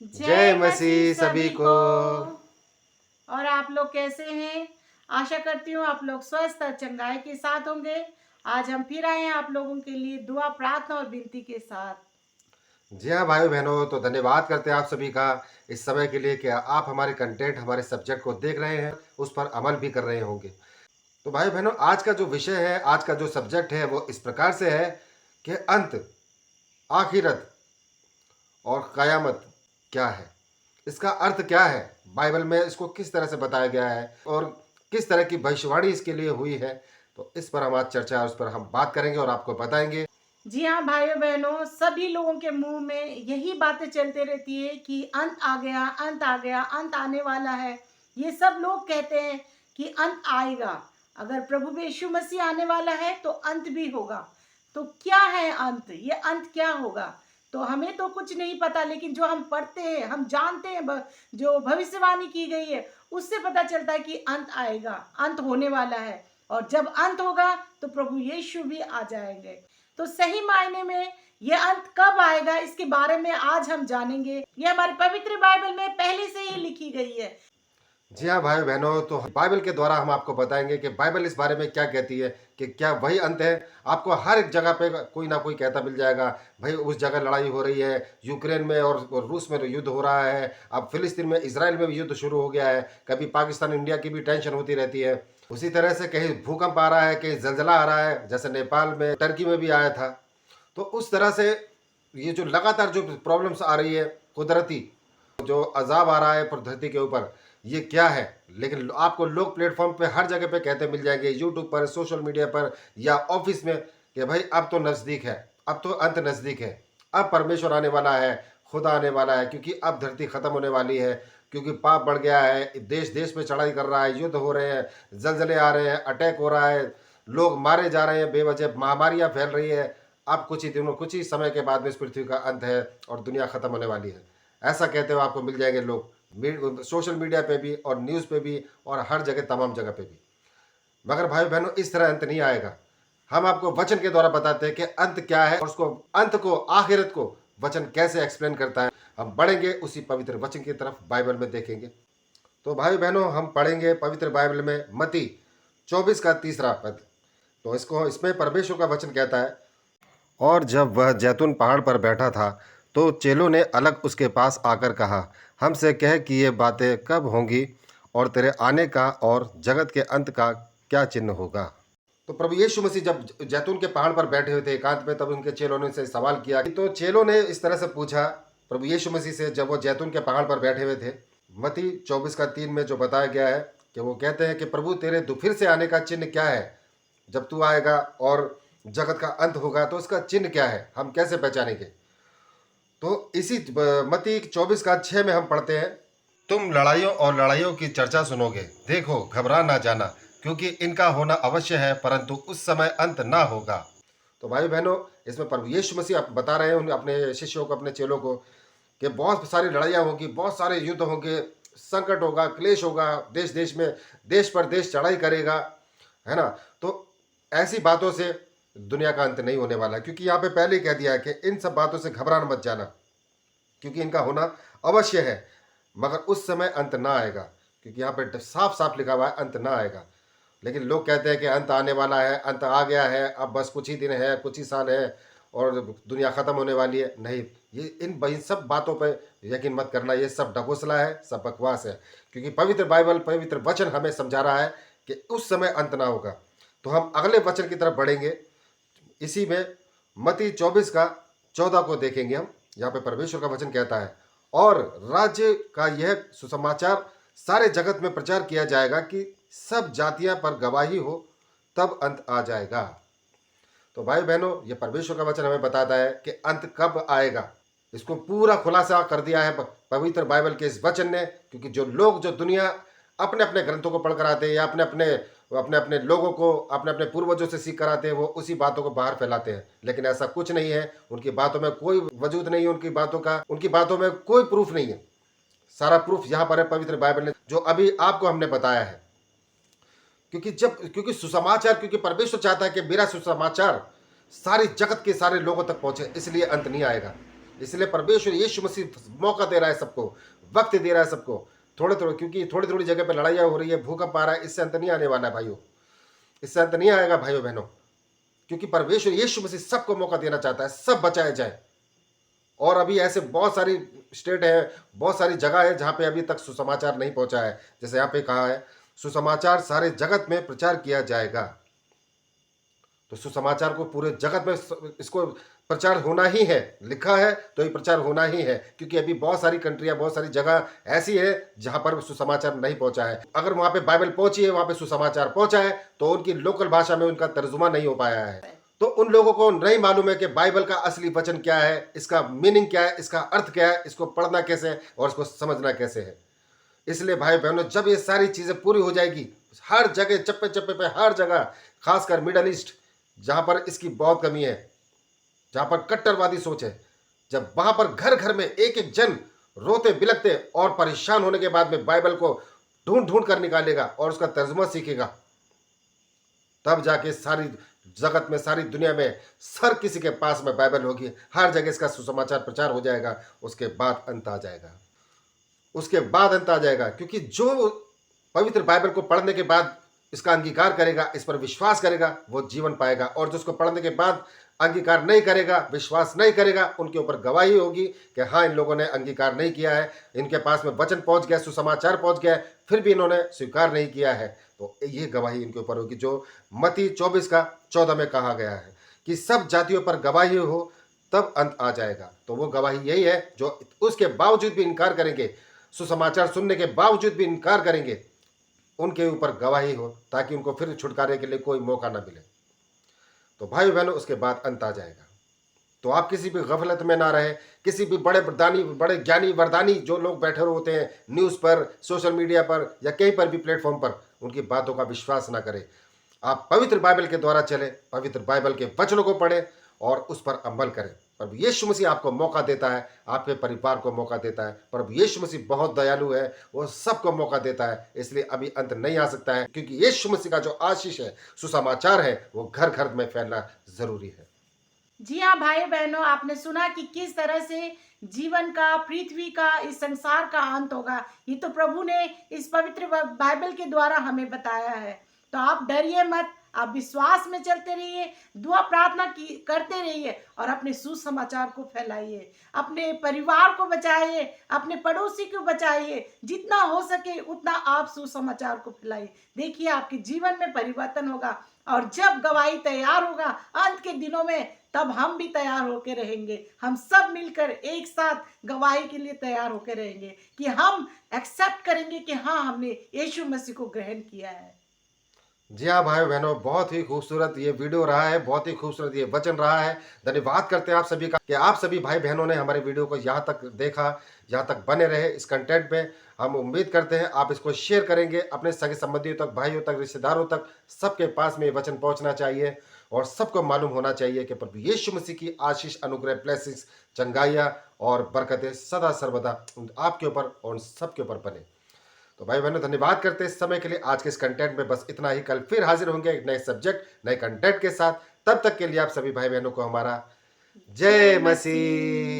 जय जय मसीह मसीह सभी सभी को। को। और आप लोग कैसे हैं? आशा करती हूँ आप लोग स्वस्थ और चंगाई के साथ होंगे। आज हम फिर आए हैं आप लोगों के लिए दुआ, प्रार्थना और विनती के साथ। जी हाँ भाई बहनों, तो धन्यवाद करते हैं आप सभी का इस समय के लिए कि आप हमारे कंटेंट, हमारे सब्जेक्ट को देख रहे हैं, उस पर अमल भी कर रहे होंगे। तो भाई बहनों, आज का जो विषय है, आज का जो सब्जेक्ट है, वो इस प्रकार से है कि अंत, आखिरत और कयामत क्या है, इसका अर्थ क्या है, बाइबल में इसको किस तरह से बताया गया है और किस तरह की भविष्यवाणी इसके लिए हुई है। तो इस पर हम आज चर्चा, उस पर हम बात करेंगे और आपको बताएंगे। जी हाँ भाइयों बहनों, सभी लोगों के मुंह में यही बातें चलते रहती है कि अंत आ गया, अंत आ गया, अंत आने वाला है। ये सब लोग कहते हैं कि अंत आएगा। अगर प्रभु यीशु मसीह आने वाला है तो अंत भी होगा। तो क्या है अंत? ये अंत क्या होगा? तो हमें तो कुछ नहीं पता, लेकिन जो हम पढ़ते हैं, हम जानते हैं, जो भविष्यवाणी की गई है उससे पता चलता है कि अंत आएगा, अंत होने वाला है। और जब अंत होगा तो प्रभु यीशु भी आ जाएंगे। तो सही मायने में ये अंत कब आएगा, इसके बारे में आज हम जानेंगे। ये हमारे पवित्र बाइबल में पहले से ही लिखी गई है। जी हाँ भाई बहनों, तो बाइबल के द्वारा हम आपको बताएंगे कि बाइबल इस बारे में क्या कहती है, कि क्या वही अंत है। आपको हर एक जगह पे कोई ना कोई कहता मिल जाएगा, भाई उस जगह लड़ाई हो रही है, यूक्रेन में और रूस में युद्ध हो रहा है, अब फिलिस्तीन में, इसराइल में भी युद्ध शुरू हो गया है, कभी पाकिस्तान इंडिया की भी टेंशन होती रहती है। उसी तरह से कहीं भूकंप आ रहा है, कहीं जलजला आ रहा है, जैसे नेपाल में, टर्की में भी आया था। तो उस तरह से ये जो लगातार जो प्रॉब्लम्स आ रही है, कुदरती जो अजाब आ रहा है पर धरती के ऊपर, ये क्या है। लेकिन आपको लोग प्लेटफॉर्म पे हर जगह पे कहते मिल जाएंगे, यूट्यूब पर, सोशल मीडिया पर या ऑफिस में, कि भाई अब तो नज़दीक है, अब तो अंत नज़दीक है, अब परमेश्वर आने वाला है, खुदा आने वाला है, क्योंकि अब धरती ख़त्म होने वाली है, क्योंकि पाप बढ़ गया है, देश देश में चढ़ाई कर रहा है, युद्ध हो रहे हैं, जलजले आ रहे हैं, अटैक हो रहा है, लोग मारे जा रहे हैं, बेवजह महामारियाँ फैल रही है। अब कुछ ही दिनों, कुछ ही समय के बाद में इस पृथ्वी का अंत है और दुनिया ख़त्म होने वाली है, ऐसा कहते हुए आपको मिल जाएंगे लोग सोशल मीडिया पे भी और न्यूज़ पे भी और हर जगह, तमाम जगह पे भी। मगर भाई बहनों, इस तरह अंत नहीं आएगा। हम आपको वचन के द्वारा बताते हैं कि अंत क्या है और उसको, अंत को, आखिरत को वचन कैसे एक्सप्लेन करता है। हम बढ़ेंगे उसी पवित्र वचन की तरफ, बाइबल में देखेंगे। तो भाई बहनों, हम पढ़ेंगे पवित्र बाइबल में मत्ती 24 का 3 पद। तो इसको, इसमें परमेश्वर का वचन कहता है, और जब वह जैतून पहाड़ पर बैठा था तो चेलों ने अलग उसके पास आकर कहा, हमसे कह कि ये बातें कब होंगी और तेरे आने का और जगत के अंत का क्या चिन्ह होगा। तो प्रभु यीशु मसीह जब जैतून के पहाड़ पर बैठे हुए थे एकांत में, तब उनके चेलों ने से सवाल किया। तो चेलों ने इस तरह से पूछा प्रभु यीशु मसीह से, जब वो जैतून के पहाड़ पर बैठे हुए थे। मत्ती 24 का 3 में जो बताया गया है कि वो कहते हैं कि प्रभु तेरे फिर से आने का चिन्ह क्या है, जब तू आएगा और जगत का अंत होगा तो उसका चिन्ह क्या है, हम कैसे पहचानेंगे। तो इसी मत्ती 24 का 6 में हम पढ़ते हैं, तुम लड़ाइयों और लड़ाइयों की चर्चा सुनोगे, देखो घबरा ना जाना, क्योंकि इनका होना अवश्य है, परंतु उस समय अंत ना होगा। तो भाई बहनों, इसमें प्रभु यीशु मसीह बता रहे हैं अपने शिष्यों को, अपने चेलों को, कि बहुत सारी लड़ाइयाँ होगी, बहुत सारे युद्ध होंगे, संकट होगा, क्लेश होगा, देश देश में, देश पर देश चढ़ाई करेगा, है ना। तो ऐसी बातों से दुनिया का अंत नहीं होने वाला, क्योंकि यहाँ पे पहले ही कह दिया है कि इन सब बातों से घबराना मत जाना, क्योंकि इनका होना अवश्य है, मगर उस समय अंत ना आएगा, क्योंकि यहाँ पे साफ साफ लिखा हुआ है अंत ना आएगा। लेकिन लोग कहते हैं कि अंत आने वाला है, अंत आ गया है, अब बस कुछ ही दिन है, कुछ ही साल है और दुनिया ख़त्म होने वाली है। नहीं, ये इन सब बातों पर यकीन मत करना, ये सब ढकोसला है, सब बकवास है, क्योंकि पवित्र बाइबल, पवित्र वचन हमें समझा रहा है कि उस समय अंत ना होगा। तो हम अगले वचन की तरफ बढ़ेंगे, इसी में मत्ती 24 का 14 को देखेंगे हम। यहाँ पे परमेश्वर का वचन कहता है, और राज्य का यह सुसमाचार सारे जगत में प्रचार किया जाएगा कि सब जातियां पर गवाही हो, तब अंत आ जाएगा। तो भाई बहनों, ये परमेश्वर का वचन हमें बताता है कि अंत कब आएगा। इसको पूरा खुलासा कर दिया है पवित्र बाइबल के इस वचन ने, क्योंकि जो लोग, जो दुनिया अपने अपने ग्रंथों को पढ़कर आते हैं या अपने अपने अपने अपने लोगों को, अपने अपने पूर्वजों से सीख कर आते हैं, वो उसी बातों को बाहर फैलाते हैं। लेकिन ऐसा कुछ नहीं है, उनकी बातों में कोई वजूद नहीं है, उनकी बातों में कोई प्रूफ नहीं है। सारा प्रूफ यहाँ पर है पवित्र बाइबल ने, जो अभी आपको हमने बताया है। क्योंकि सुसमाचार, क्योंकि परमेश्वर चाहता है कि मेरा सुसमाचार सारी जगत के सारे लोगों तक पहुंचे, इसलिए अंत नहीं आएगा। इसलिए परमेश्वर यीशु मसीह मौका दे रहा है सबको, वक्त दे रहा है सबको, थोड़े थोड़े, क्योंकि थोड़ी थोड़ी जगह पे लड़ाइयाँ हो रही है, भूकंप आ रहा है, इससे अंत नहीं आने वाला है भाइयों, इससे अंत नहीं आएगा भाइयों बहनों, क्योंकि परमेश्वर यीशु मसीह सबको मौका देना चाहता है, सब बचाए जाए। और अभी ऐसे बहुत सारी स्टेट है, बहुत सारी जगह है जहाँ पे अभी तक सुसमाचार नहीं पहुंचा है। जैसे यहाँ पे कहा है, सुसमाचार सारे जगत में प्रचार किया जाएगा। तो सुसमाचार को पूरे जगत में इसको प्रचार होना ही है, लिखा है तो ये प्रचार होना ही है, क्योंकि अभी बहुत सारी कंट्रियां, बहुत सारी जगह ऐसी है जहां पर सुसमाचार नहीं पहुंचा है। अगर वहां पे बाइबल पहुंची है, वहां पे सुसमाचार पहुंचा है, तो उनकी लोकल भाषा में उनका तर्जुमा नहीं हो पाया है। तो उन लोगों को नहीं मालूम है कि बाइबल का असली वचन क्या है, इसका मीनिंग क्या है, इसका अर्थ क्या है, इसको पढ़ना कैसे है और इसको समझना कैसे है। इसलिए भाई बहनों, जब ये सारी चीजें पूरी हो जाएगी, हर जगह चप्पे चप्पे पे, हर जगह, खासकर मिडल ईस्ट जहां पर इसकी बहुत कमी है, जहां पर कट्टरवादी सोच है, जब वहां पर घर घर में एक एक जन रोते बिलखते और परेशान होने के बाद में बाइबल को ढूंढ ढूंढ कर निकालेगा और उसका तर्जुमा सीखेगा, तब जाके सारी जगत में, सारी दुनिया में हर किसी के पास में बाइबल होगी, हर जगह इसका सुसमाचार प्रचार हो जाएगा। उसके बाद अंत आ जाएगा, उसके बाद अंत आ जाएगा, क्योंकि जो पवित्र बाइबल को पढ़ने के बाद इसका अंगीकार करेगा, इस पर विश्वास करेगा, वो जीवन पाएगा। और जो उसको पढ़ने के बाद अंगीकार नहीं करेगा, विश्वास नहीं करेगा, उनके ऊपर गवाही होगी कि हाँ, इन लोगों ने अंगीकार नहीं किया है, इनके पास में वचन पहुंच गया, सुसमाचार पहुंच गया, फिर भी इन्होंने स्वीकार नहीं किया है। तो ये गवाही इनके ऊपर होगी, जो मत्ती 24:14 में कहा गया है कि सब जातियों पर गवाही हो, तब अंत आ जाएगा। तो वो गवाही यही है, जो उसके बावजूद भी इनकार करेंगे, सुसमाचार सुनने के बावजूद भी इनकार करेंगे, उनके ऊपर गवाही हो, ताकि उनको फिर छुटकारे के लिए कोई मौका ना मिले। तो भाई बहनों, उसके बाद अंत आ जाएगा। तो आप किसी भी गफलत में ना रहे, किसी भी बड़े दानी, बड़े ज्ञानी वरदानी जो लोग बैठे होते हैं न्यूज़ पर, सोशल मीडिया पर या कहीं पर भी प्लेटफॉर्म पर, उनकी बातों का विश्वास ना करें। आप पवित्र बाइबल के द्वारा चले, पवित्र बाइबल के वचनों को पढ़ें और उस पर अमल करें। प्रभु यीशु मसीह आपको मौका देता है, आपके परिवार को मौका देता है। प्रभु यीशु मसीह बहुत दयालु है, वो सबको मौका देता है। इसलिए अभी अंत नहीं आ सकता है, क्योंकि यीशु मसीह का जो आशीष है, सुसमाचार है, वो घर घर में फैलना जरूरी है। जी हाँ भाई बहनों, आपने सुना कि किस तरह से जीवन का, पृथ्वी का, इस संसार का अंत होगा। ये तो प्रभु ने इस पवित्र बाइबल के द्वारा हमें बताया है। तो आप डरिए मत, आप विश्वास में चलते रहिए, दुआ प्रार्थना की करते रहिए और अपने सुसमाचार को फैलाइए, अपने परिवार को बचाइए, अपने पड़ोसी को बचाइए, जितना हो सके उतना आप सुसमाचार को फैलाइए। देखिए आपके जीवन में परिवर्तन होगा। और जब गवाही तैयार होगा अंत के दिनों में, तब हम भी तैयार होकर रहेंगे। हम सब मिलकर एक साथ गवाही के लिए तैयार होकर रहेंगे कि हम एक्सेप्ट करेंगे कि हाँ, हमने यीशु मसीह को ग्रहण किया है। जी हाँ भाई बहनों, बहुत ही खूबसूरत ये वीडियो रहा है, बहुत ही खूबसूरत ये वचन रहा है। धन्यवाद करते हैं आप सभी का कि आप सभी भाई बहनों ने हमारे वीडियो को यहाँ तक देखा, यहाँ तक बने रहे इस कंटेंट में। हम उम्मीद करते हैं आप इसको शेयर करेंगे अपने सगे संबंधियों तक, भाइयों तक, रिश्तेदारों तक, सबके पास में ये वचन पहुँचना चाहिए और सबको मालूम होना चाहिए कि प्रभु यीशु मसीह की आशीष, अनुग्रह, ब्लेसिंग्स, चंगाइयाँ और बरकतें सदा सर्वदा आपके ऊपर और उन सबके ऊपर बने। तो भाई बहनों, धन्यवाद करते हैं इस समय के लिए। आज के इस कंटेंट में बस इतना ही। कल फिर हाजिर होंगे एक नए सब्जेक्ट, नए कंटेंट के साथ। तब तक के लिए आप सभी भाई बहनों को हमारा जय जय मसीह। मसीह।